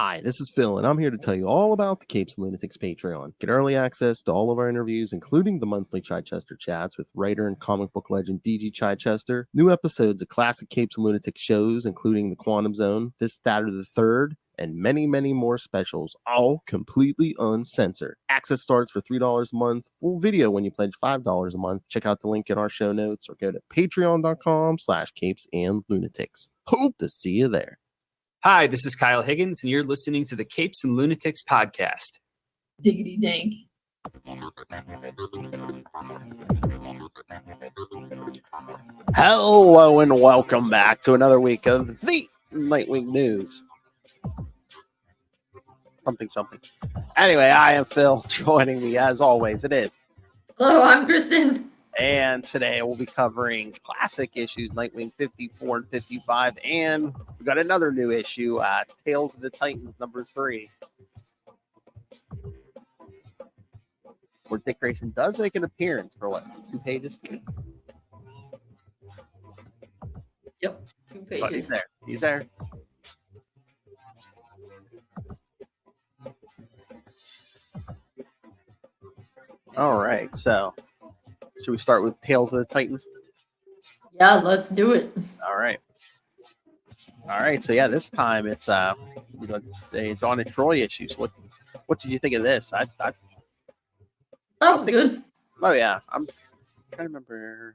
Hi, this is Phil, and I'm here to tell you all about the Capes and Lunatics Patreon. Get early access to all of our interviews, including the monthly Chichester chats with writer and comic book legend DG Chichester, new episodes of classic Capes and Lunatics shows, including The Quantum Zone, This, That, or the Third, and many, many more specials, all completely uncensored. Access starts for $3 a month, full video when you pledge $5 a month. Check out the link in our show notes or go to patreon.com/capesandlunatics. Hope to see you there. Hi, this is Kyle Higgins, and you're listening to the Capes and Lunatics podcast. Diggity dank. Hello and welcome back to another week of the Nightwing News. Something. Anyway, I am Phil. Joining me, as always, it is. Hello, I'm Kristen. And today we'll be covering classic issues, Nightwing 54 and 55, and we got another new issue, Tales of the Titans #3, where Dick Grayson does make an appearance for 2 pages? Yep, 2 pages. But he's there. All right, so should we start with Tales of the Titans? Yeah, let's do it. All right. So yeah, this time it's the Donna Troy issue. So what did you think of this? That was good. Oh yeah, I'm trying to remember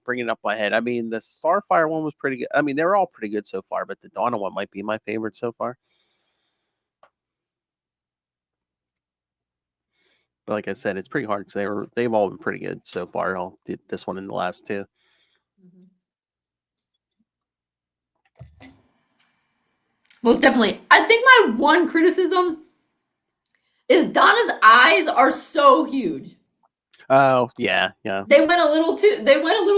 bringing it up my head. I mean, the Starfire one was pretty good. I mean, they were all pretty good so far, but the Donna one might be my favorite so far. But like I said, it's pretty hard because they've all been pretty good so far. I'll did this one in the last 2. Most definitely. I think my one criticism is Donna's eyes are so huge. Oh yeah. They went a little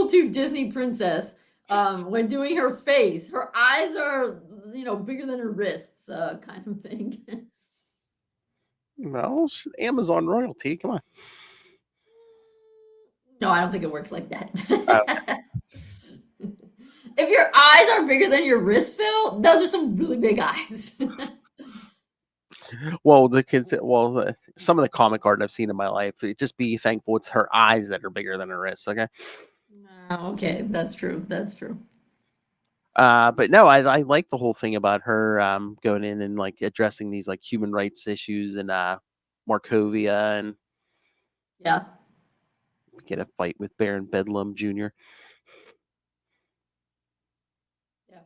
too Disney princess when doing her face. Her eyes are bigger than her wrists, kind of thing. Well, Amazon royalty. Come on. No, I don't think it works like that. Okay. If your eyes are bigger than your wrist, Phil, those are some really big eyes. Well, some of the comic art I've seen in my life, just be thankful it's her eyes that are bigger than her wrists. Okay. Okay, that's true. But no, I like the whole thing about her going in and like addressing these like human rights issues in Markovia, and yeah, get a fight with Baron Bedlam Jr. Yeah,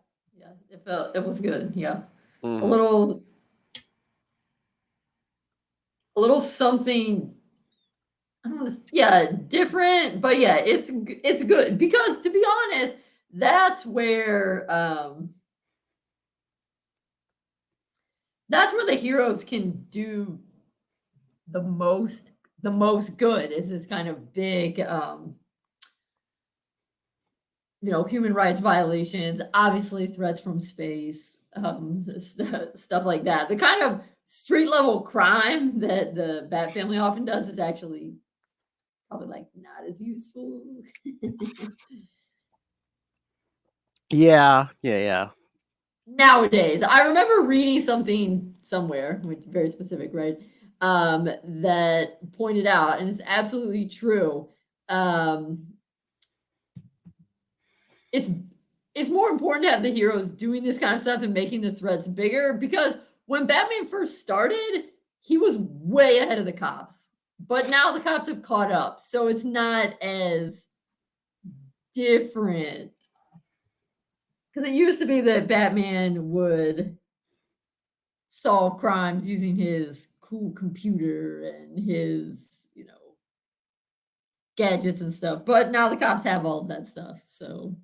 it was good. Yeah, Mm-hmm. a little something. I don't know. Yeah, different, but yeah, it's good because to be honest, that's where the heroes can do the most good is this kind of big human rights violations, obviously threats from space, stuff like that. The kind of street level crime that the Bat family often does is actually probably like not as useful. Yeah. Nowadays, I remember reading something somewhere, which is very specific, right? That pointed out, and it's absolutely true. It's more important to have the heroes doing this kind of stuff and making the threats bigger, because when Batman first started, he was way ahead of the cops. But now the cops have caught up, so it's not as different. Because it used to be that Batman would solve crimes using his cool computer and his, gadgets and stuff. But now the cops have all of that stuff, so...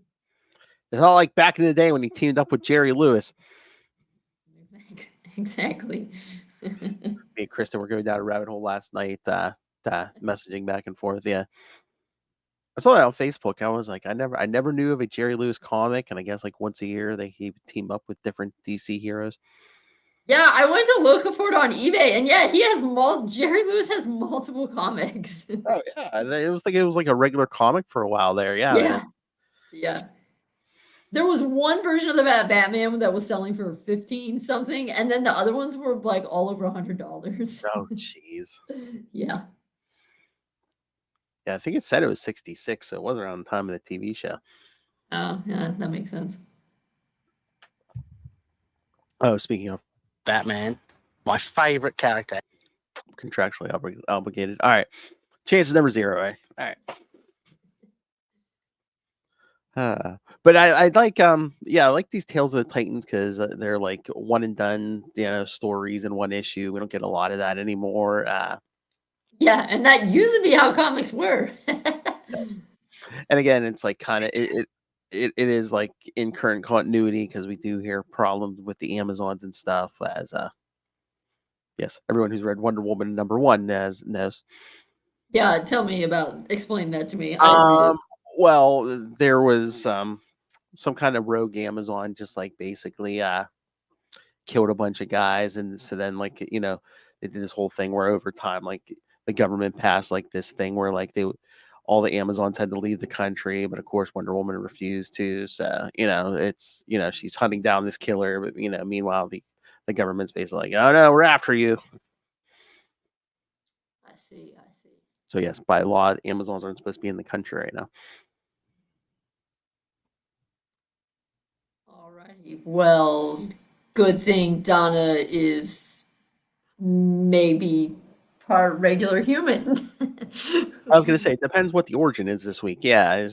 It's not like back in the day when he teamed up with Jerry Lewis. Exactly. Me and Kristen were going down a rabbit hole last night, messaging back and forth. Yeah, I saw that on Facebook. I was like, I never knew of a Jerry Lewis comic, and I guess like once a year he would team up with different DC heroes. Yeah, I went to look for it on eBay, and yeah, he has Jerry Lewis has multiple comics. Oh yeah, it was like a regular comic for a while there. Yeah. Yeah. There was one version of the Batman that was selling for 15 something, and then the other ones were like all over $100. Oh, jeez. Yeah. Yeah, I think it said it was 66, so it was around the time of the TV show. Oh, yeah, that makes sense. Oh, speaking of Batman, my favorite character. contractually obligated. All right. Chances number 0, eh? All right. But I like I like these Tales of the Titans because they're like one and done, stories in one issue. We don't get a lot of that anymore. Yeah, and that used to be how comics were. Yes. And again, it's like kind of it is like in current continuity because we do hear problems with the Amazons and stuff. As yes, everyone who's read Wonder Woman #1 knows. Yeah, explain that to me. I didn't read it. Well, there was some kind of rogue Amazon just like basically killed a bunch of guys, and so then like they did this whole thing where over time like the government passed like this thing where like all the Amazons had to leave the country, but of course Wonder Woman refused to. So it's she's hunting down this killer, but meanwhile the government's basically like, oh no, we're after you. I see. So yes, by law, Amazons aren't supposed to be in the country right now. Alrighty. Well, good thing Donna is maybe part regular human. I was gonna say it depends what the origin is this week. Yeah,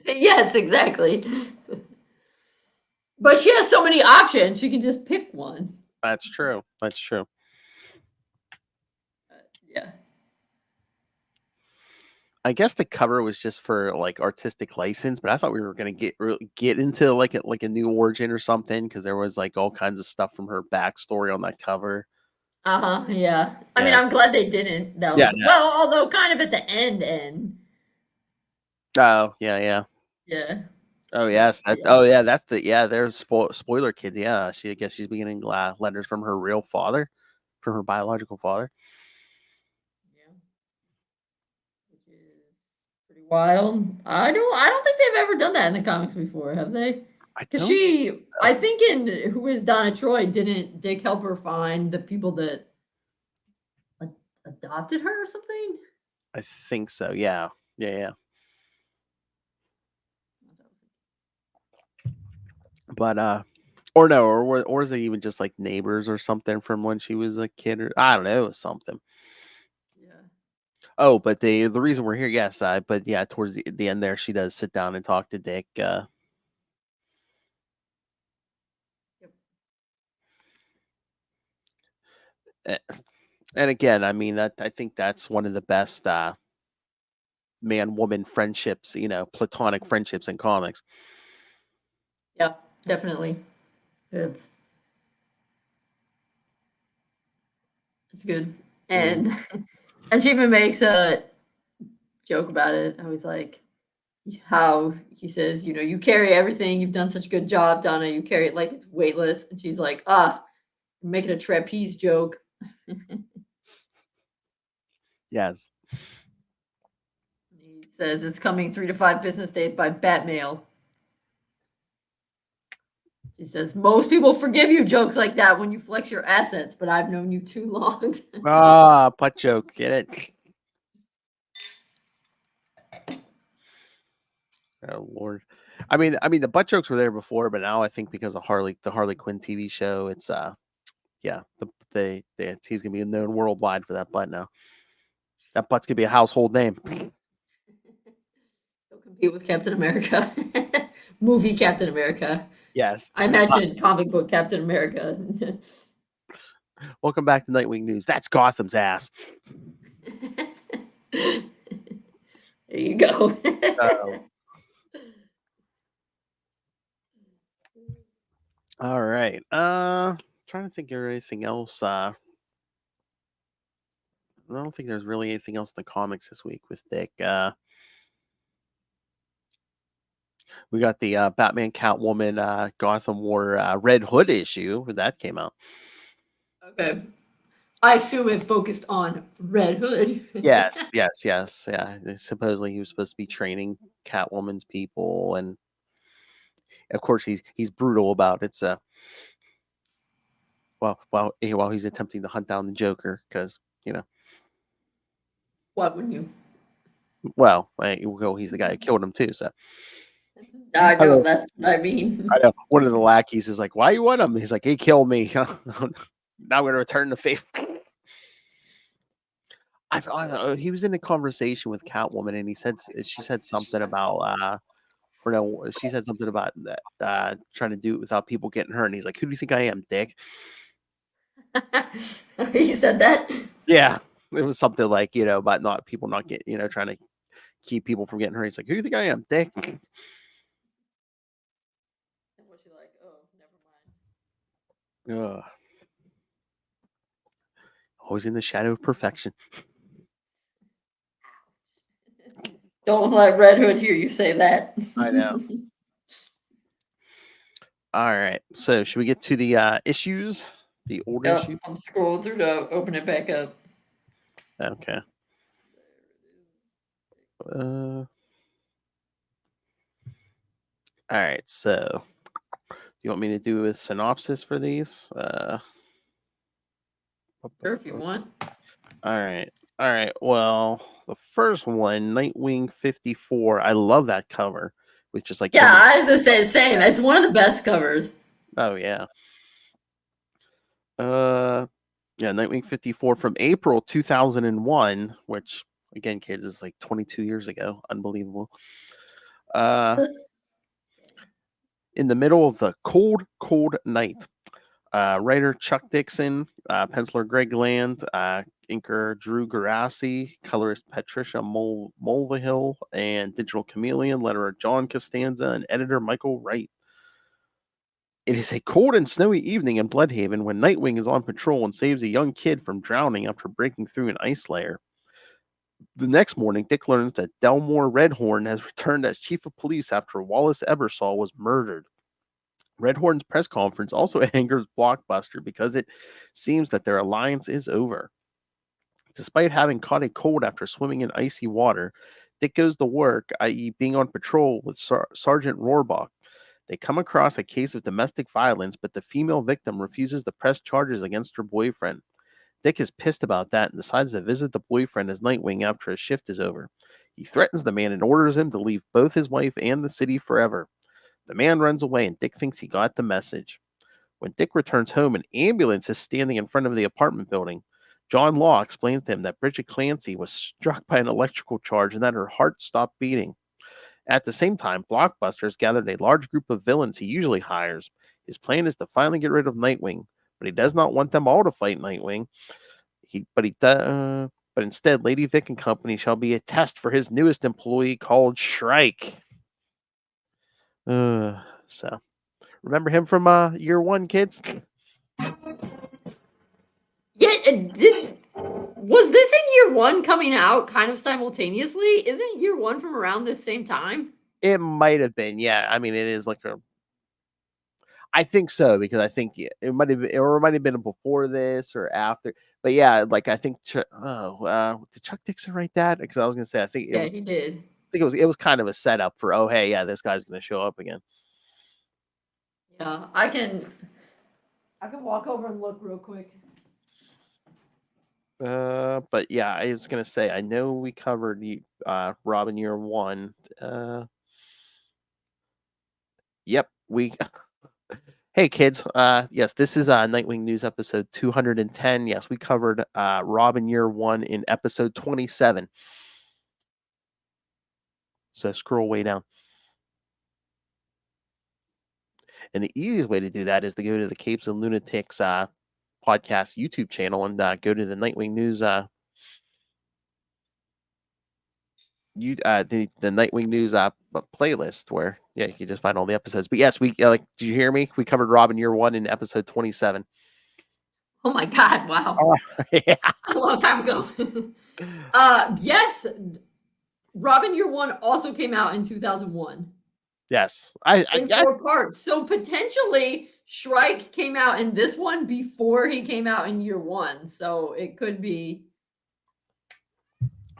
Yes, exactly. But she has so many options; she can just pick one. that's true. Yeah. I guess the cover was just for like artistic license, but I thought we were gonna get into like a new origin or something because there was like all kinds of stuff from her backstory on that cover. Yeah. I mean, Yeah. I'm glad they didn't. That Yeah, was no. well, although kind of at the end. Oh yeah. Yeah. Oh yes. Yeah. That's there's spoiler kids. Yeah, I guess she's beginning letters from her real father, from her biological father. Yeah. Which is pretty wild. I don't think they've ever done that in the comics before, have they? Because I think in Who is Donna Troy, didn't Dick help her find the people that adopted her or something? I think so. Yeah. But or no, or is it even just like neighbors or something from when she was a kid, or I don't know, something. Yeah. Oh, but the reason we're here, yes, but yeah, towards the end there, she does sit down and talk to Dick. Yep. And again, I mean, I think that's one of the best man-woman friendships, platonic friendships in comics. Yeah, definitely. It's good. And and she even makes a joke about it. I was like, how he says, you carry everything. You've done such a good job, Donna. You carry it like it's weightless. And she's like, you're making a trapeze joke. Yes. He says it's coming 3 to 5 business days by Batmail. She says, most people forgive you jokes like that when you flex your assets, but I've known you too long. Butt joke. Get it? Oh Lord. I mean the butt jokes were there before, but now I think because of the Harley Quinn TV show, it's he's gonna be known worldwide for that butt now. That butt's gonna be a household name. He'll compete with Captain America. Movie Captain America. Yes. I imagine comic book Captain America. Welcome back to Nightwing News. That's Gotham's ass. There you go. All right. Trying to think of anything else. I don't think there's really anything else in the comics this week with Dick. We got the Batman Catwoman Gotham War Red Hood issue that came out. Okay. I assume it focused on Red Hood. Yes. Yeah. Supposedly he was supposed to be training Catwoman's people, and Of course, he's brutal about it. So, while he's attempting to hunt down the Joker, because Why wouldn't you? he's the guy who killed him too. So I I know, know, that's what I mean. I know. One of the lackeys is like, "Why you want him?" He's like, "He killed me. Now I'm going to return the favor." I thought he was in a conversation with Catwoman, and she said something about or no, she said something about that trying to do it without people getting hurt, and he's like, "Who do you think I am, Dick?" He said that? Yeah, it was something like about not get trying to keep people from getting hurt. He's like, "Who do you think I am, Dick?" And was she like, oh, never mind. Ugh. Always in the shadow of perfection. Don't let Red Hood hear you say that. I know. All right, so should we get to the issues, the old Yep, issue? I'm scrolling through to open it back up. Okay. All right, so you want me to do a synopsis for these? Sure, if you want. All right. Well, the first one, Nightwing 54. I love that cover with just like Yeah, him. I was gonna say the same. It's one of the best covers. Oh yeah. Yeah, Nightwing 54 from April 2001, which again, kids, is like 22 years ago. Unbelievable. In the middle of the cold night. Writer Chuck Dixon, penciler Greg Land, inker Drew Garassi, colorist Patricia Mulvihill, and digital chameleon letterer John Costanza, and editor Michael Wright. It is a cold and snowy evening in Bloodhaven when Nightwing is on patrol and saves a young kid from drowning after breaking through an ice layer. The next morning, Dick learns that Delmore Redhorn has returned as chief of police after Wallace Ebersol was murdered. Redhorn's press conference also angers Blockbuster because it seems that their alliance is over. Despite having caught a cold after swimming in icy water, Dick goes to work, i.e., being on patrol with Sergeant Rohrbach. They come across a case of domestic violence, but the female victim refuses to press charges against her boyfriend. Dick is pissed about that and decides to visit the boyfriend as Nightwing after his shift is over. He threatens the man and orders him to leave both his wife and the city forever. The man runs away, and Dick thinks he got the message. When Dick returns home, an ambulance is standing in front of the apartment building. John Law explains to him that Bridget Clancy was struck by an electrical charge and that her heart stopped beating. At the same time, Blockbuster has gathered a large group of villains he usually hires. His plan is to finally get rid of Nightwing, but he does not want them all to fight Nightwing. But instead, Lady Vic and Company shall be a test for his newest employee called Shrike. So remember him from year one, kids? Yeah, was this in year one coming out kind of simultaneously? Isn't year one from around the same time? It might have been, yeah. I mean, it is like I think so, because I think it might have been before this or after. But yeah, like I think did Chuck Dixon write that? Because I was gonna say I think Yeah, he did. I think it was kind of a setup for, oh hey, yeah, this guy's gonna show up again. Yeah, I can walk over and look real quick. But yeah, I was gonna say I know we covered Robin year one. Yep, we Hey kids, yes, this is Nightwing News episode 210. Yes, we covered Robin year one in episode 27. So scroll way down. And the easiest way to do that is to go to the Capes and Lunatics podcast YouTube channel and go to the Nightwing News the Nightwing News playlist where you can just find all the episodes. But yes, we did you hear me? We covered Robin year one in episode 27. Oh my God! Wow, Yeah. that's a long time ago. Yes, Robin Year One also came out in 2001. Yes, in 4 parts. So potentially Shrike came out in this one before he came out in year one. So it could be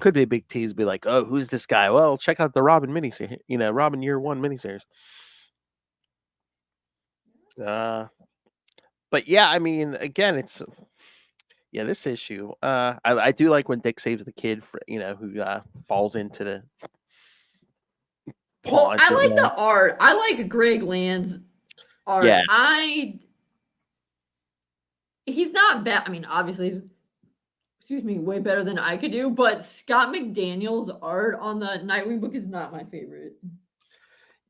a big tease. Be like, oh, who's this guy? Well, check out the Robin miniseries. Robin year one miniseries. But yeah, I mean, again, it's this issue. I do like when Dick saves the kid for who falls into the Well, pond I or like whatever. the art. I like Greg Land's art. Yeah. He's not bad. I mean, obviously, excuse me, way better than I could do, but Scott McDaniel's art on the Nightwing book is not my favorite.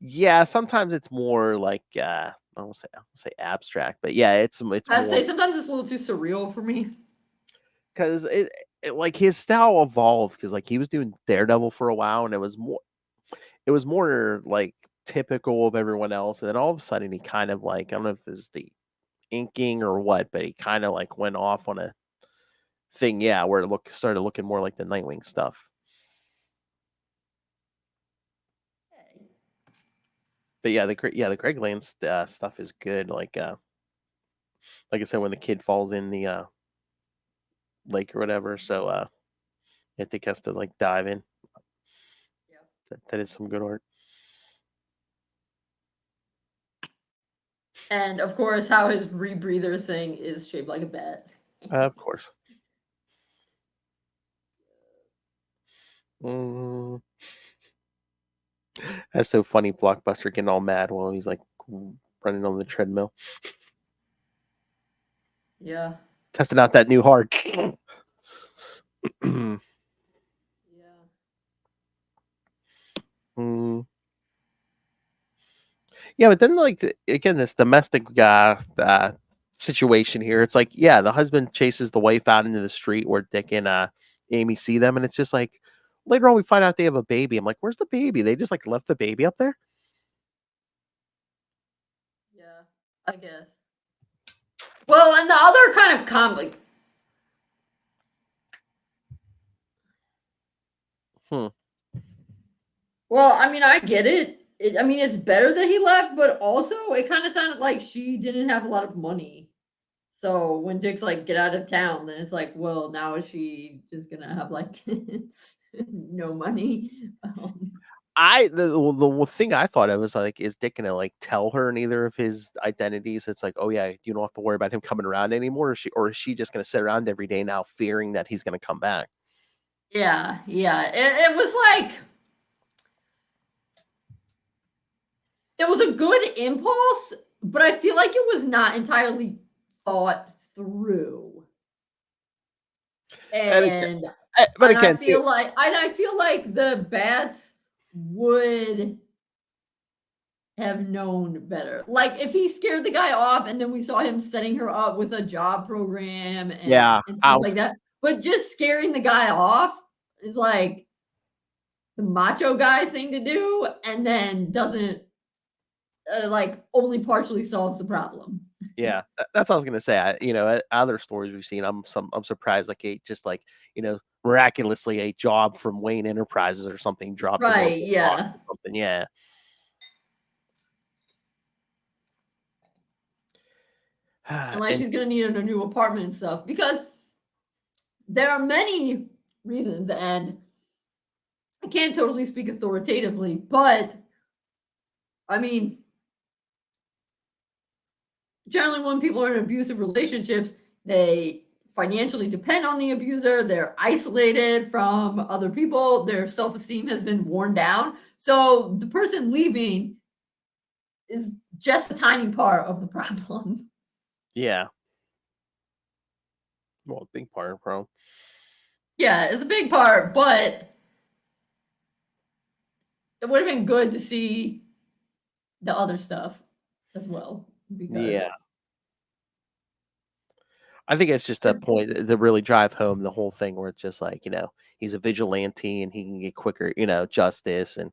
Yeah, sometimes it's more like I won't say abstract, but yeah, it's I'd more say sometimes it's a little too surreal for me. because like his style evolved because like he was doing Daredevil for a while and it was more like typical of everyone else, and then all of a sudden he kind of like I don't know if it was the inking or what, but he kind of like went off on a thing, yeah, where it started looking more like the Nightwing stuff. But yeah, the Greg Land stuff is good. Like I said, when the kid falls in the lake or whatever, so I think has to like dive in. That is some good art. And of course, how his rebreather thing is shaped like a bat. Of course. Mm. That's so funny. Blockbuster getting all mad while he's like running on the treadmill, Yeah. testing out that new hard. Yeah. Mm. Yeah, but then like again, this domestic situation here. It's like the husband chases the wife out into the street where Dick and Amy see them, and it's just like later on we find out they have a baby. I'm like, where's the baby? They just like left the baby up there. Yeah. I guess. Well, and the other kind of conflict. Hmm. Well, I mean, I get it. I mean, it's better that he left, but also it kind of sounded like she didn't have a lot of money. So when Dick's like, get out of town, then it's like, well, now is she just gonna have like no money? The thing I thought of was like, is Dick gonna like tell her neither of his identities? It's like, oh yeah, you don't have to worry about him coming around anymore. Or is she just gonna sit around every day now, fearing that he's gonna come back? Yeah, yeah. It was like it was a good impulse, but I feel like it was not entirely thought through. And again, And but and again, too, I feel like the bats would have known better. Like if he scared the guy off and then we saw him setting her up with a job program yeah, and stuff like that. But just scaring the guy off is like the macho guy thing to do and then doesn't like only partially solves the problem. yeah, that's what I was gonna say. Other stories we've seen, I'm surprised like just like miraculously a job from Wayne Enterprises or something dropped in Right, local box yeah. or something. Yeah. And like And she's gonna need a new apartment and stuff because there are many reasons and I can't totally speak authoritatively, but I mean, generally when people are in abusive relationships, they financially depend on the abuser, they're isolated from other people, their self-esteem has been worn down. So the person leaving is just a tiny part of the problem. yeah, well, a big part of the problem. Yeah, it's a big part, but it would have been good to see the other stuff as well Yeah. because I think it's just a point to really drive home the whole thing where it's just like, he's a vigilante and he can get quicker, justice and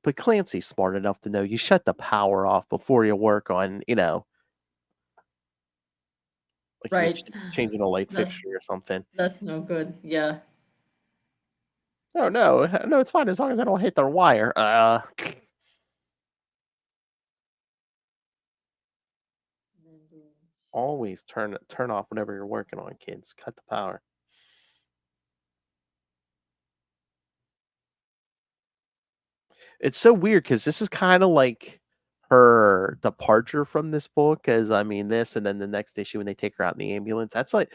but Clancy's smart enough to know you shut the power off before you work on, like you're right. changing a light That's fixture or something. that's no good. Yeah. Oh no, no, it's fine as long as I don't hit the wire. Always turn off whenever you're working on kids. Cut the power. It's so weird because this is kind of like her departure from this book. As I mean, this and then the next issue when they take her out in the ambulance. That's like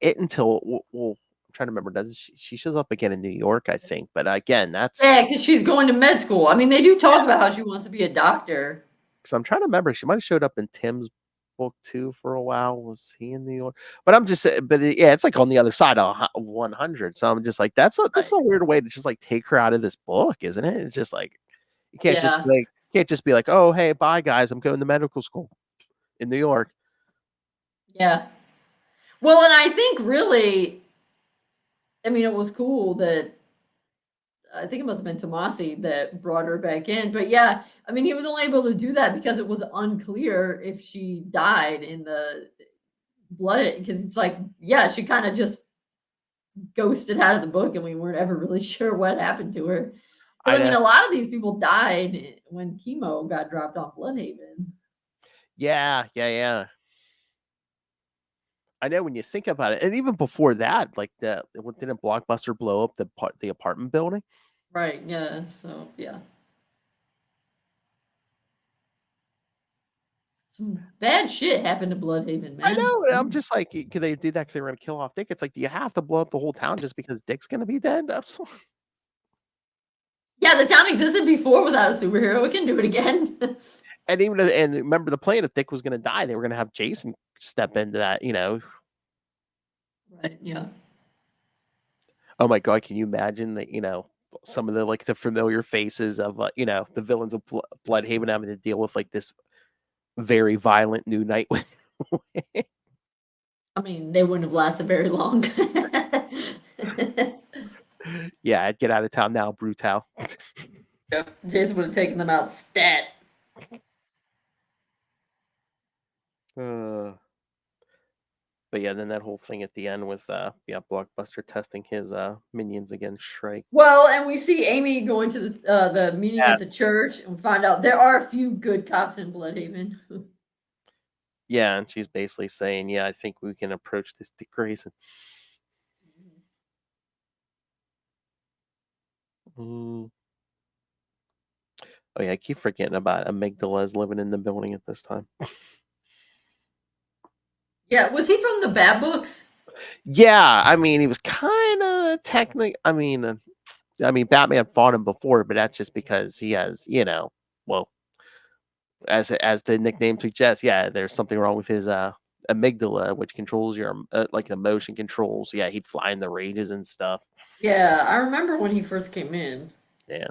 it until well, I'm trying to remember. Does she shows up again in New York? I think, but again, that's Yeah, because she's going to med school. I mean, they do talk about how she wants to be a doctor. because I'm trying to remember. She might have showed up in Tim's book too for a while. Was he in New York? But I'm just, yeah, it's like on the other side of 100. So I'm just like, that's a weird way to just like take her out of this book, isn't it? It's just like you Yeah. can't just be like, oh hey, bye guys, I'm going to medical school in New York. Yeah. Well, and I think really, I mean, it was cool that I think it must have been Tomasi that brought her back in. But yeah, I mean, he was only able to do that because it was unclear if she died in the blood. Because it's like, yeah, she kind of just ghosted out of the book, and we weren't ever really sure what happened to her. Because I mean, know. a lot of these people died when chemo got dropped on Bloodhaven. Yeah. I know when you think about it, and even before that, like didn't Blockbuster blow up the apartment building? Right. Yeah. So yeah. Some bad shit happened to Bloodhaven, I man. know, and I'm just like, could they do that because they were gonna kill off Dick? It's like, do you have to blow up the whole town just because Dick's gonna be dead? Yeah, the town existed before without a superhero. We can do it again. And remember the plan, if Dick was gonna die, they were gonna have Jason step into that, Right. Yeah. Oh my god, can you imagine that, some of the familiar faces of the villains of Bloodhaven having to deal with like this very violent new Nightwing. I mean, they wouldn't have lasted very long. Yeah, I'd get out of town now, Brutal. Yep. Jason would have taken them out stat. But yeah, then that whole thing at the end with Blockbuster testing his minions against Shrike. Well, and we see Amy going to the meeting at the church, and we find out there are a few good cops in Bloodhaven. Yeah, and she's basically saying, yeah, I think we can approach this Dick Grayson. Oh yeah, I keep forgetting about Amygdala's living in the building at this time. Yeah, was he from the Bad Books? Yeah, I mean, he was kind of technically. I mean, Batman fought him before, but that's just because he has, well, as the nickname suggests, yeah, there's something wrong with his amygdala, which controls your like the motion controls. Yeah, he'd fly in the rages and stuff. Yeah, I remember when he first came in. Yeah.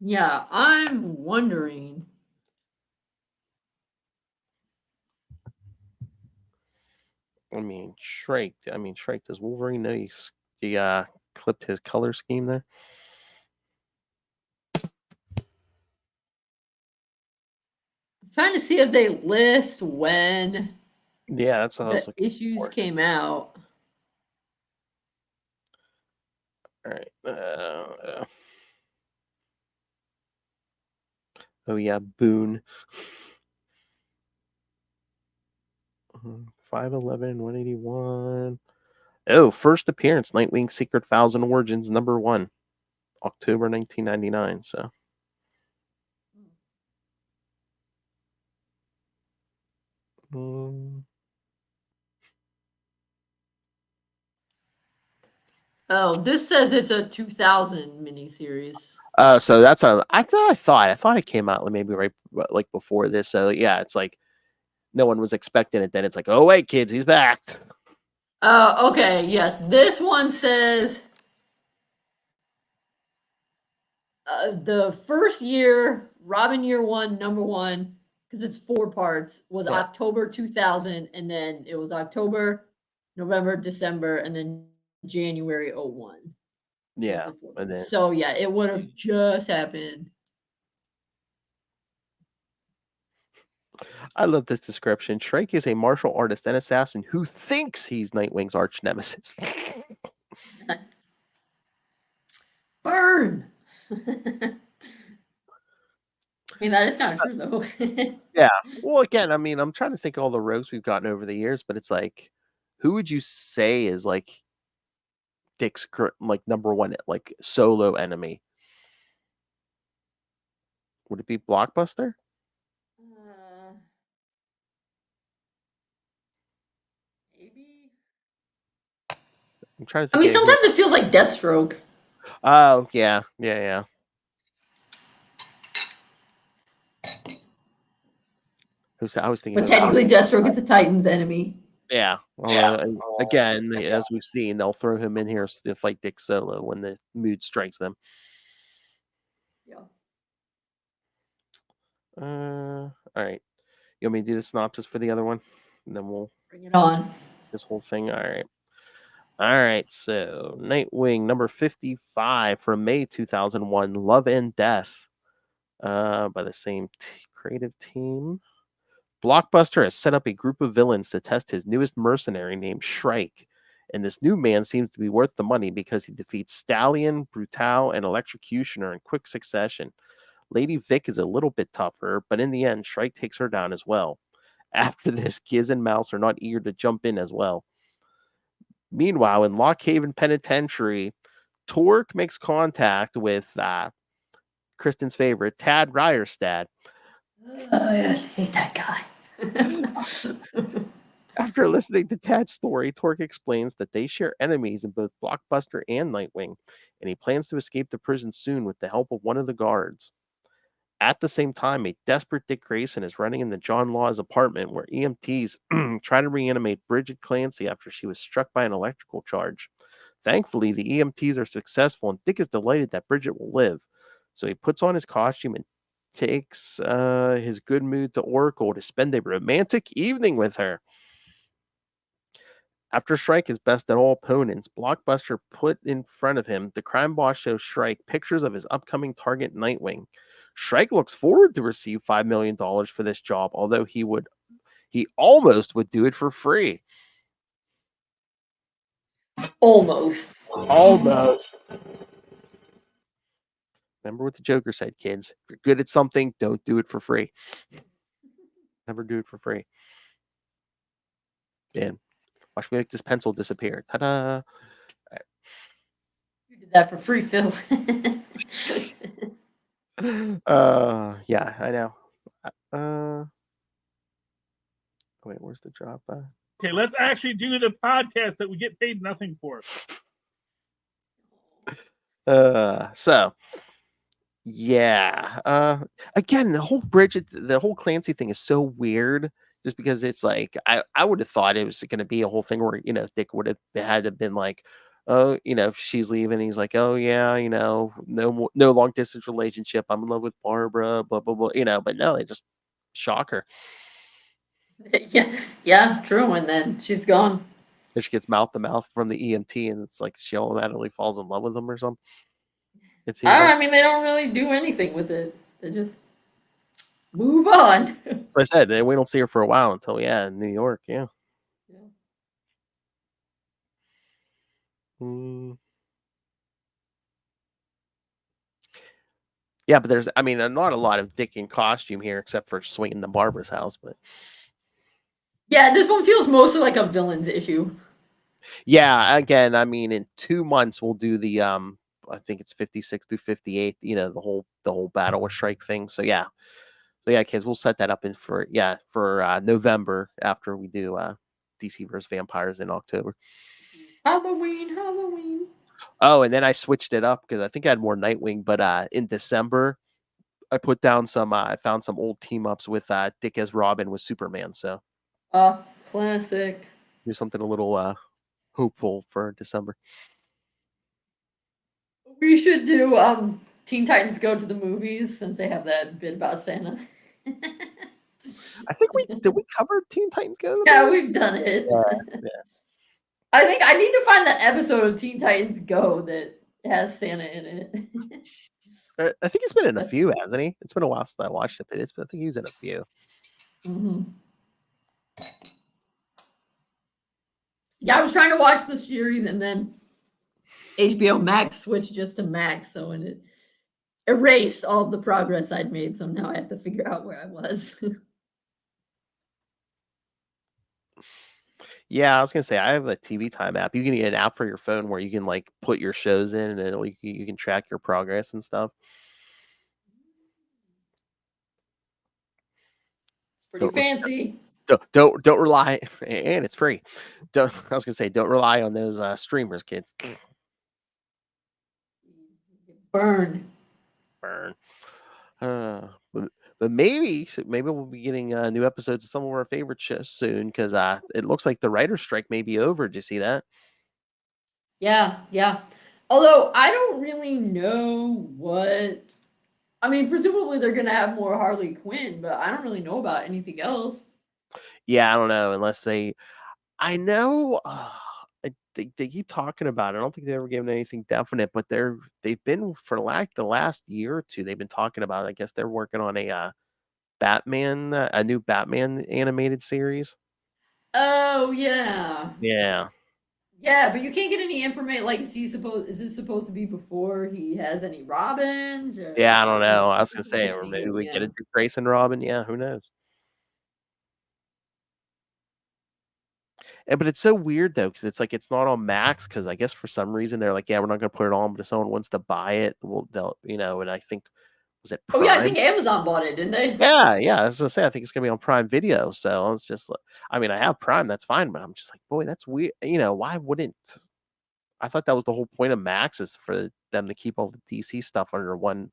Yeah, I'm wondering. Shrike. Shrike, does Wolverine know he clipped his color scheme there? I'm trying to see if they list when Yeah, that's what I was the looking issues for. came out. All right. Oh yeah, Boone. 511, 181. Oh, first appearance, Nightwing Secret Files and Origins, #1, October 1999. So. Oh, this says it's a 2000 miniseries. So that's I thought it came out maybe right like before this. So yeah, it's like no one was expecting it. Then it's like, oh wait, kids, he's back. Okay, yes. This one says the first year, Robin year one, #1, because it's 4 parts, was October 2000, and then it was October, November, December, and then January 01. Yeah. And then, so yeah, it would have just happened. I love this description. Shrike is a martial artist and assassin who thinks he's Nightwing's arch nemesis. Burn! I mean, that is kind of true, though. Yeah. Well, again, I'm trying to think of all the rogues we've gotten over the years, but it's like who would you say is like Dick's like number one like solo enemy? Would it be Blockbuster? Maybe. I'm trying to I think. mean, sometimes it feels like Deathstroke. Oh yeah. I was thinking. But technically, Deathstroke is the Titans' enemy. Yeah. Again, as we've seen, they'll throw him in here to fight Dick solo when the mood strikes them. Yeah. All right. You want me to do the synopsis for the other one? And then we'll Bring it on. This whole thing. All right. So Nightwing number 55 from May 2001, Love and Death, by the same creative team. Blockbuster has set up a group of villains to test his newest mercenary named Shrike. And this new man seems to be worth the money because he defeats Stallion, Brutal, and Electrocutioner in quick succession. Lady Vic is a little bit tougher, but in the end, Shrike takes her down as well. After this, Giz and Mouse are not eager to jump in as well. Meanwhile, in Lockhaven Penitentiary, Torque makes contact with Kristen's favorite, Tad Ryerstad. I hate that guy. After listening to Tad's story, Torque explains that they share enemies in both Blockbuster and Nightwing, and he plans to escape the prison soon with the help of one of the guards. At the same time, a desperate Dick Grayson is running into John Law's apartment where EMTs try to reanimate Bridget Clancy after she was struck by an electrical charge. Thankfully, the EMTs are successful, and Dick is delighted that Bridget will live. So he puts on his costume and takes his good mood to Oracle to spend a romantic evening with her. After Shrike is best at all opponents, Blockbuster put in front of him, the crime boss shows Shrike pictures of his upcoming target, Nightwing. Shrike looks forward to receive $5 million for this job, although he almost would do it for free. Almost. Remember what the Joker said, kids. If you're good at something, don't do it for free. Never do it for free. And watch me make this pencil disappear. Ta-da! Right. You did that for free, Phil. Yeah, I know. Wait, where's the drop? Okay, let's actually do the podcast that we get paid nothing for. So yeah. Again, the whole Clancy thing is so weird. Just because it's like I would have thought it was going to be a whole thing where Dick would have had to been like, oh, if she's leaving, he's like, oh yeah, no long distance relationship. I'm in love with Barbara, blah blah blah. But no, they just shock her. Yeah, true. And then she's gone. And she gets mouth to mouth from the EMT, and it's like she automatically falls in love with him or something. It seems I mean, they don't really do anything with it. They just move on. I said, we don't see her for a while until in New York. Yeah. Yeah, but there's, not a lot of Dick in costume here except for swinging the Barbara's house. But yeah, this one feels mostly like a villain's issue. Yeah, again, in 2 months we'll do the I think it's 56 through 58. The whole battle with Shrike thing. So yeah, kids, we'll set that up for November after we do DC vs. Vampires in October. Halloween. Oh, and then I switched it up because I think I had more Nightwing, but in December I put down I found some old team ups with Dick as Robin with Superman. So classic. Do something a little hopeful for December. We should do Teen Titans Go to the Movies since they have that bit about Santa. I think did we cover Teen Titans Go? Yeah, we've done it. Yeah. I think I need to find the episode of Teen Titans Go that has Santa in it. I think he's been in a few, hasn't he? It's been a while since I watched it, but I think he was in a few. Mm-hmm. Yeah, I was trying to watch the series and then HBO Max switched just to Max, so it erased all the progress I'd made. So now I have to figure out where I was. Yeah, I was gonna say I have a TV Time app. You can get an app for your phone where you can like put your shows in, and you can track your progress and stuff. It's pretty Don't fancy. don't rely, and it's free. Don't I was gonna say don't rely on those streamers, kids. Burn. Burn. But maybe we'll be getting new episodes of some of our favorite shows soon because it looks like the writer's strike may be over. Did you see that? Yeah, yeah. Although I don't really know what. I mean, presumably they're gonna have more Harley Quinn, but I don't really know about anything else. Yeah, I don't know unless they. I know. They keep talking about it. I don't think they've ever given anything definite, but they've been for like the last year or two. They've been talking about. I guess they're working on a new Batman animated series. Oh yeah, Yeah, yeah. But you can't get any information. Like, is this supposed to be before he has any Robins? yeah. I don't Yeah, know. I was you gonna can't say, get or any. maybe we get Yeah. a Dick Grayson Robin. Yeah, who knows? But it's so weird though, because it's like it's not on Max, because I guess for some reason they're like, yeah, we're not gonna put it on, but if someone wants to buy it, they'll and I think was it Oh yeah, I Prime? think Amazon bought it, didn't they? Yeah. I was gonna say I think it's gonna be on Prime Video. So it's just like, I mean, I have Prime, that's fine, but I'm just like, boy, that's weird. Why wouldn't I thought that was the whole point of Max is for them to keep all the DC stuff under one.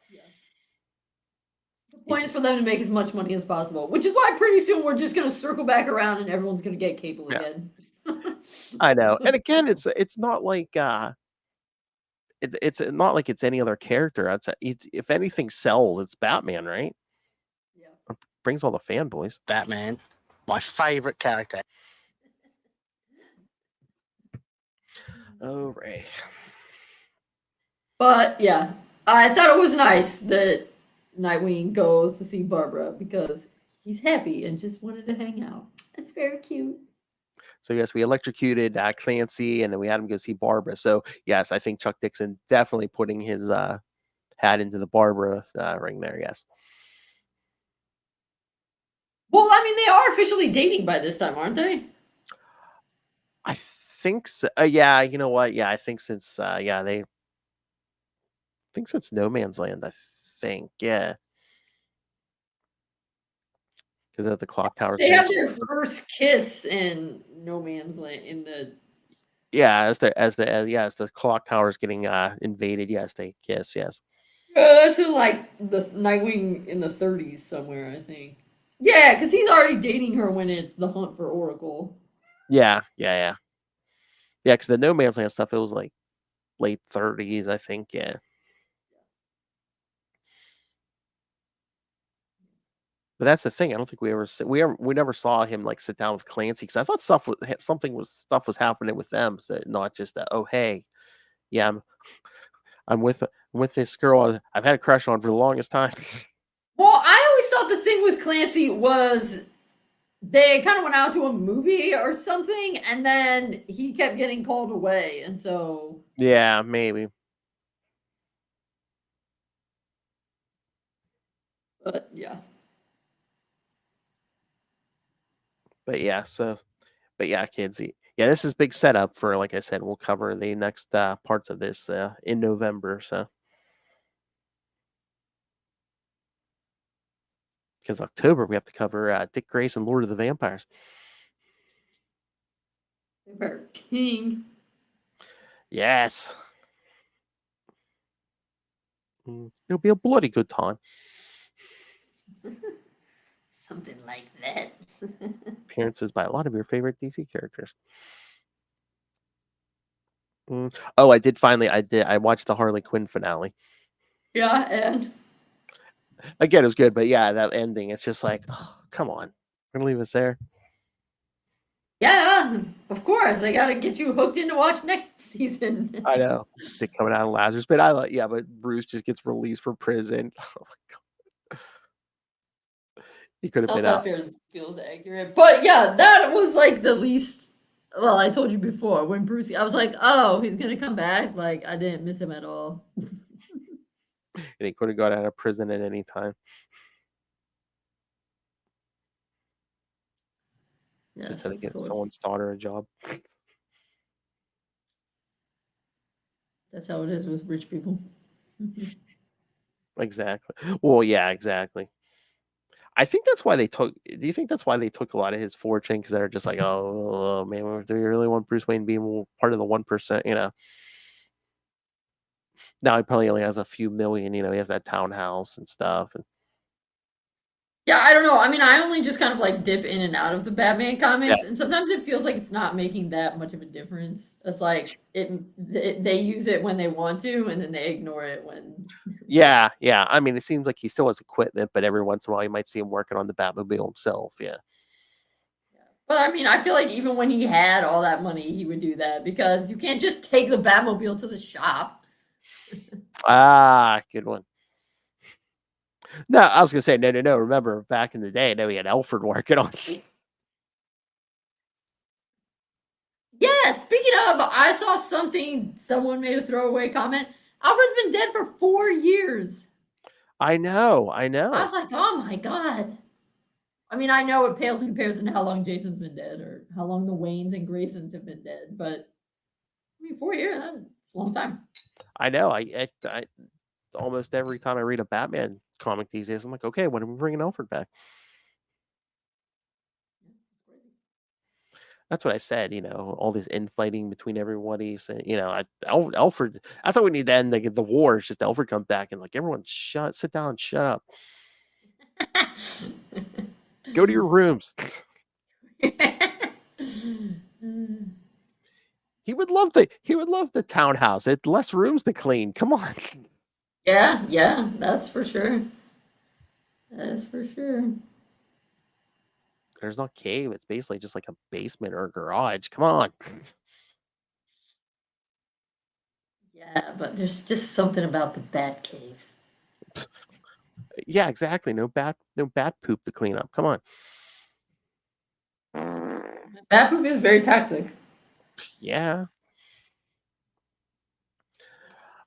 Yeah. The point is for them to make as much money as possible, which is why pretty soon we're just gonna circle back around and everyone's gonna get Cable Yeah, again. I know. And again, it's not like it's not like it's any other character. If anything sells, it's Batman, right? Yeah. Brings all the fanboys. Batman, my favorite character. Oh, Ray. But yeah, I thought it was nice that Nightwing goes to see Barbara because he's happy and just wanted to hang out. It's very cute. So yes, we electrocuted Clancy, and then we had him go see Barbara. So yes, I think Chuck Dixon definitely putting his hat into the Barbara ring there. Yes. Well, I mean, they are officially dating by this time, aren't they? I think so. Yeah, you know what? Yeah, I think since since No Man's Land, I think, yeah, because at the clock tower's They getting have their first kiss in No Man's Land in the. yeah, as the clock tower's getting invaded, yes, they kiss, yes. That's in like the Nightwing in the 30s somewhere, I think. Yeah, because he's already dating her when it's the hunt for Oracle. Yeah. Because the No Man's Land stuff, it was like late 30s, I think, yeah. But that's the thing. I don't think we never saw him like sit down with Clancy, because I thought stuff was happening with them, so not just that. Oh hey, yeah, I'm with this girl I've had a crush on for the longest time. Well, I always thought the thing with Clancy was they kind of went out to a movie or something, and then he kept getting called away, and so. Yeah, maybe. But yeah. But yeah, kids. Yeah, this is big setup for, like I said, we'll cover the next parts of this in November. So because October we have to cover Dick Grayson, Lord of the Vampires. Vampire King. Yes. It'll be a bloody good time. Something like that. Appearances by a lot of your favorite DC characters. Oh, I watched the Harley Quinn finale. Yeah, and Again, it was good, but yeah, that ending, it's just like, oh, come on. We're gonna leave us there. yeah, of course. They got to get you hooked in to watch next season. I know. Dick coming out of Lazarus, but but Bruce just gets released from prison. Oh my god. He could have Well, been that out. feels accurate. But yeah, that was like the least. Well, I told you before when Bruce, I was like, oh, he's gonna come back. Like I didn't miss him at all. And he could have got out of prison at any time. Just Yes, to of get course. someone's daughter a job. That's how it is with rich people. Exactly. Well, yeah, exactly. I think that's why they took. Do you think that's why they took a lot of his fortune? Because they're just like, oh man, do we really want Bruce Wayne being part of the 1%? Now he probably only has a few million. He has that townhouse and stuff. And Yeah, I don't know. I mean, I only just kind of like dip in and out of the Batman yeah, comics, and sometimes it feels like it's not making that much of a difference. It's like they use it when they want to, and then they ignore it when. yeah. I mean, it seems like he still has equipment, but every once in a while you might see him working on the Batmobile himself. Yeah. But I mean, I feel like even when he had all that money, he would do that because you can't just take the Batmobile to the shop. Ah, good one. No, I was gonna say no. Remember back in the day, no, he had Alfred working on. Yeah, speaking of, I saw something, someone made a throwaway comment. Alfred's been dead for 4 years. I know. I was like, oh my God. I mean, I know it pales in comparison to how long Jason's been dead or how long the Waynes and Graysons have been dead, but I mean, 4 years, that's a long time. I know. I almost every time I read a Batman comic these days, I'm like, okay, when are we bringing Alfred back? That's what I said. All this infighting between everybody. So, Alfred. That's how we need to end the war. It's just Alfred comes back and like everyone sit down, shut up, go to your rooms. He would love the townhouse. It less rooms to clean. Come on. Yeah, that's for sure. That is for sure. There's no cave. It's basically just like a basement or a garage. Come on. Yeah, but there's just something about the Bat Cave. Yeah, exactly. No bat poop to clean up. Come on. Bat poop is very toxic. Yeah.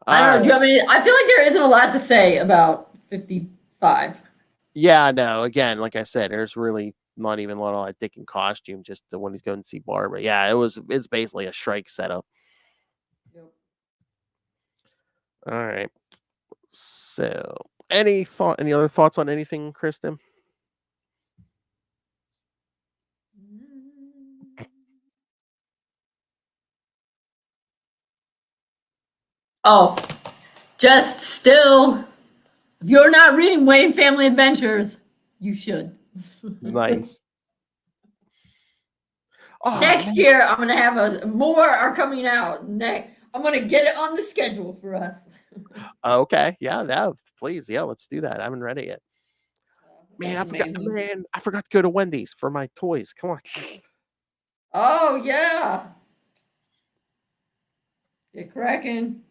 I don't know. Do you have any? I feel like there isn't a lot to say about 55. Yeah, no. Again, like I said, there's really not even a lot of Dick in costume, just the one he's going to see Barbara. Yeah, it's basically a strike setup. Yep. All right. So, any other thoughts on anything, Kristen? Oh, just still, if you're not reading Wayne Family Adventures, you should. Nice. Oh, Next year, I'm gonna have more are coming out. I'm gonna get it on the schedule for us. okay. Yeah, please. Yeah, let's do that. I haven't read it yet. Man, That's amazing. Man, I forgot to go to Wendy's for my toys. Come on. Oh yeah. Get cracking.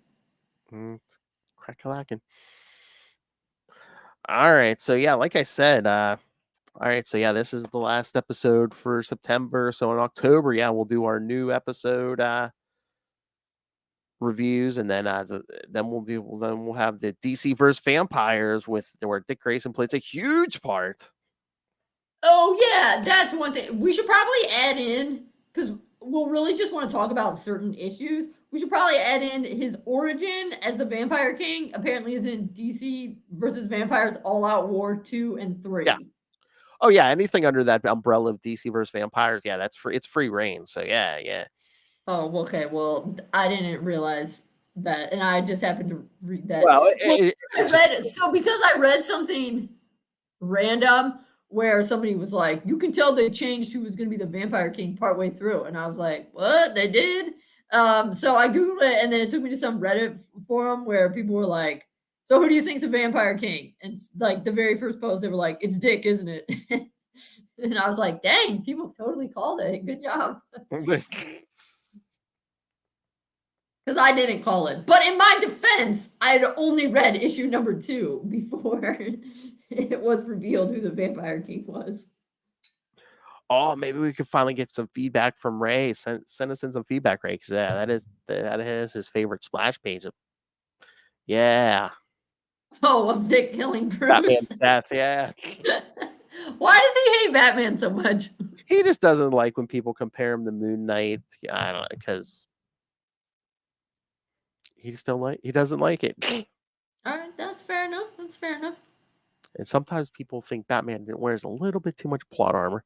Crack-a-lackin'. All right. So yeah, like I said, all right. So yeah, this is the last episode for September. So in October, yeah, we'll do our new episode reviews, and then we'll have the DC versus Vampires where Dick Grayson plays a huge part. Oh yeah, that's one thing we should probably add in because we'll really just want to talk about certain issues. We should probably add in his origin as the Vampire King. Apparently, is in DC versus Vampires All Out War 2 and 3. Yeah. Oh yeah, anything under that umbrella of DC versus Vampires, yeah, that's free. It's free reign. So yeah. Oh, okay. Well, I didn't realize that, and I just happened to read that. Well, Because I read something random where somebody was like, "You can tell they changed who was going to be the Vampire King partway through," and I was like, "What? They did?" So I googled it, and then it took me to some Reddit forum where people were like, "So who do you think's the Vampire King?" And like the very first post, they were like, "It's Dick, isn't it?" And I was like, "Dang, people totally called it. Good job." Because I didn't call it. But in my defense, I had only read issue number 2 before it was revealed who the Vampire King was. Oh, maybe we could finally get some feedback from Ray. Send us in some feedback, Ray, because that is his favorite splash page. Yeah. Oh, of Dick killing Bruce. Batman's death, yeah. Why does he hate Batman so much? He just doesn't like when people compare him to Moon Knight. I don't know, because he doesn't like it. All right, that's fair enough. That's fair enough. And sometimes people think Batman wears a little bit too much plot armor.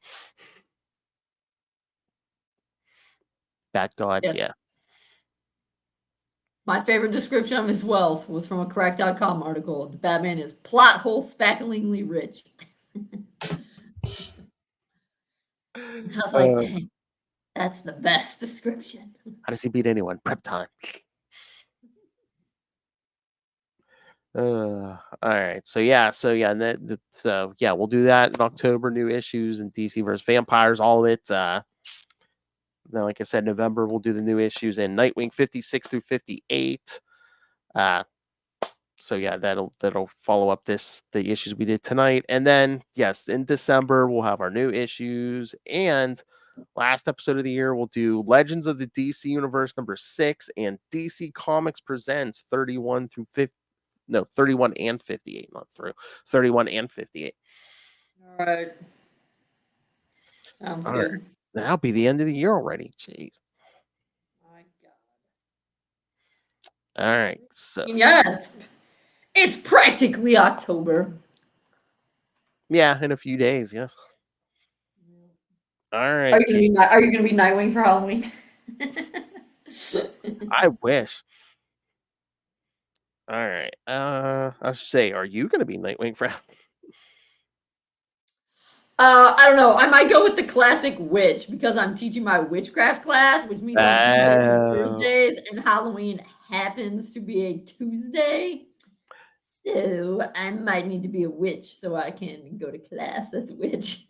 Bat God, Yes. yeah. My favorite description of his wealth was from a crack.com article. The Batman is plot hole spacklingly rich. I was like, dang, that's the best description. How does he beat anyone? Prep time. All right. So yeah. We'll do that in October. New issues and DC versus Vampires. All of it. Then, like I said, November we'll do the new issues in Nightwing 56 through 58. So yeah, that'll follow up the issues we did tonight, and then yes, in December we'll have our new issues, and last episode of the year we'll do Legends of the DC Universe number 6 and DC Comics Presents 31 through 50. No, 31 and 58, not through 31 and 58. All right. Sounds All good. right. That'll be the end of the year already. Jeez. My God. All right. So Yeah, it's practically October. yeah, in a few days. Yes. All right. Are you gonna be Nightwing for Halloween? I wish. All right. I should say, are you going to be Nightwing for? I don't know. I might go with the classic witch because I'm teaching my witchcraft class, which means on Tuesdays and Thursdays, and Halloween happens to be a Tuesday. So I might need to be a witch so I can go to class as a witch.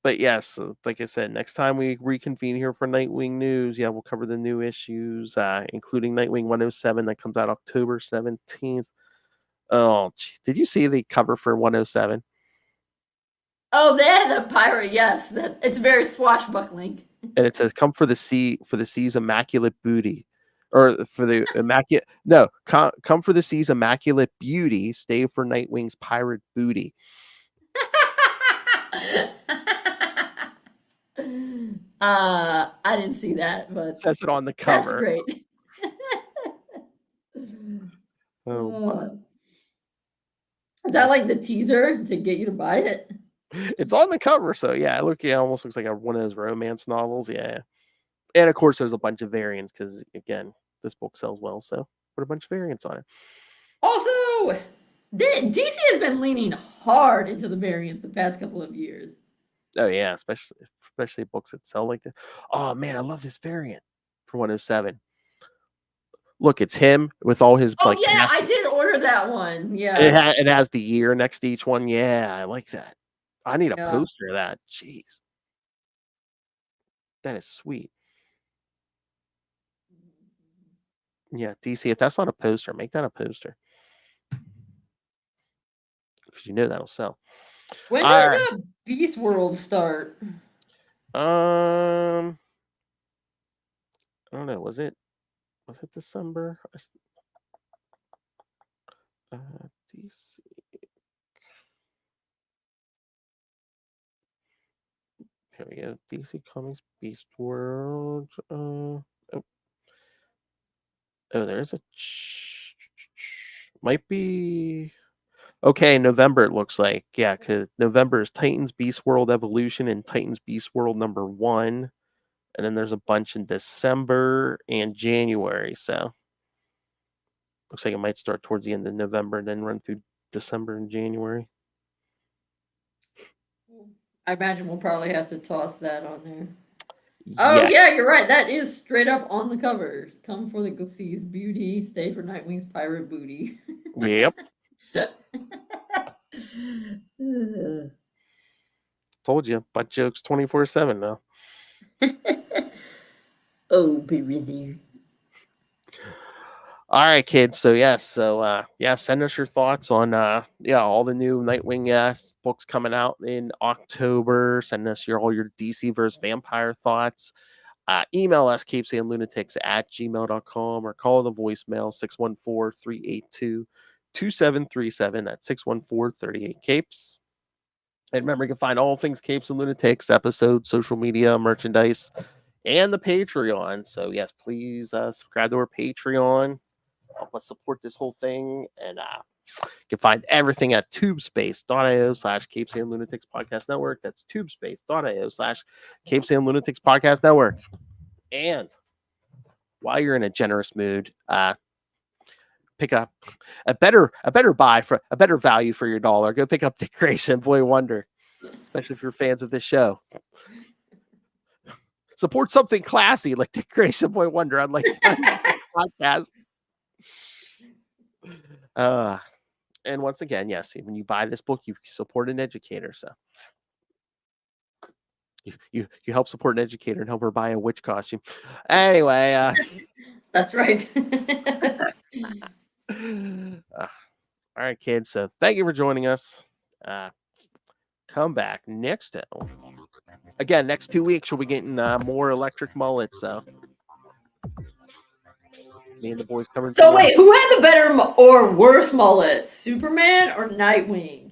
But yes, like I said, next time we reconvene here for Nightwing news, yeah, we'll cover the new issues, including Nightwing 107 that comes out October 17th. Oh, gee, did you see the cover for 107? Oh, the pirate, yes. It's very swashbuckling. And it says, "Come for the sea's immaculate booty." Or for the immaculate, no, come for the sea's immaculate beauty, stay for Nightwing's pirate booty. I didn't see that, but It says it on the cover. that's great. Oh, is that like the teaser to get you to buy it? it's on the cover, so yeah, it almost looks like one of those romance novels, yeah. And of course, there's a bunch of variants because again, this book sells well, so put a bunch of variants on it. Also, DC has been leaning hard into the variants the past couple of years. Oh yeah, especially books that sell like this. Oh man, I love this variant for 107. Look, it's him with all his Oh yeah, I did order that one. Yeah, it has the year next to each one. Yeah, I like that. I need a poster of that. Jeez, that is sweet. Yeah, DC, if that's not a poster, make that a poster because you know that'll sell. When does Beast World start? I don't know. Was it December? DC. Here we go. DC Comics Beast World. Oh, there's a might be okay. November it looks like, yeah, because November is Titans Beast World Evolution and Titans Beast World number 1, and then there's a bunch in December and January. So looks like it might start towards the end of November and then run through December and January. I imagine we'll probably have to toss that on there. Oh yeah, you're right. That is straight up on the cover. Come for the sea's beauty, stay for Nightwing's pirate booty. Yep. Told you, butt jokes 24/7 now. Oh, brother. All right, kids. So send us your thoughts on all the new Nightwing books coming out in October. Send us all your DC versus Vampire thoughts. Email us CapesandLunatics@gmail.com or call the voicemail 614-382-2737. That's 614-38 Capes. And remember, you can find all things Capes and Lunatics, episodes, social media, merchandise, and the Patreon. So, yes, please subscribe to our Patreon. Help us support this whole thing. And you can find everything at tubespace.io/Capes and Lunatics Podcast Network. That's tubespace.io/Capes and Lunatics Podcast Network. And while you're in a generous mood, pick up a better buy for a better value for your dollar. Go pick up Dick Grayson, Boy Wonder, especially if you're fans of this show. Support something classy like Dick Grayson, Boy Wonder, unlike podcast. And once again, yes, when you buy this book, you support an educator. So you help support an educator and help her buy a witch costume. Anyway, That's right. all right, kids. So thank you for joining us. Come back next again next 2 weeks. We'll be getting more electric mullets. So me and the boys covered. So wait, who had the better or worse mullet, Superman or Nightwing?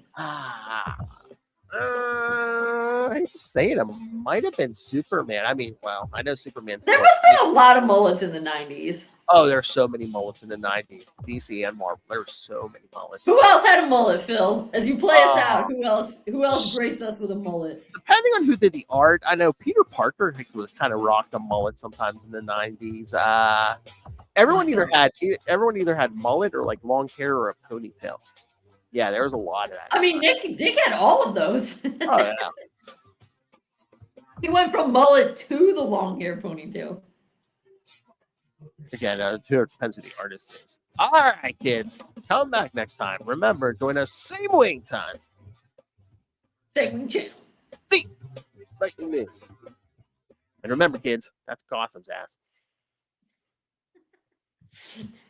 I hate to say it, it might have been Superman. I mean, well, I know Superman's. There must have been a lot of mullets in the 90s. Oh, there's so many mullets in the 90s. DC and Marvel. There were so many mullets. Who else had a mullet, Phil? As you play us out, who else graced us with a mullet? Depending on who did the art, I know Peter Parker was kind of rocked a mullet sometimes in the 90s. Everyone either had mullet or like long hair or a ponytail. Yeah, there was a lot of that. I mean, Dick had all of those. Oh yeah. He went from mullet to the long hair ponytail. Again, it depends who the artist is. All right, kids. Come back next time. Remember, join us same wing time. Same wing channel. Breaking news. And remember, kids, that's Gotham's ass.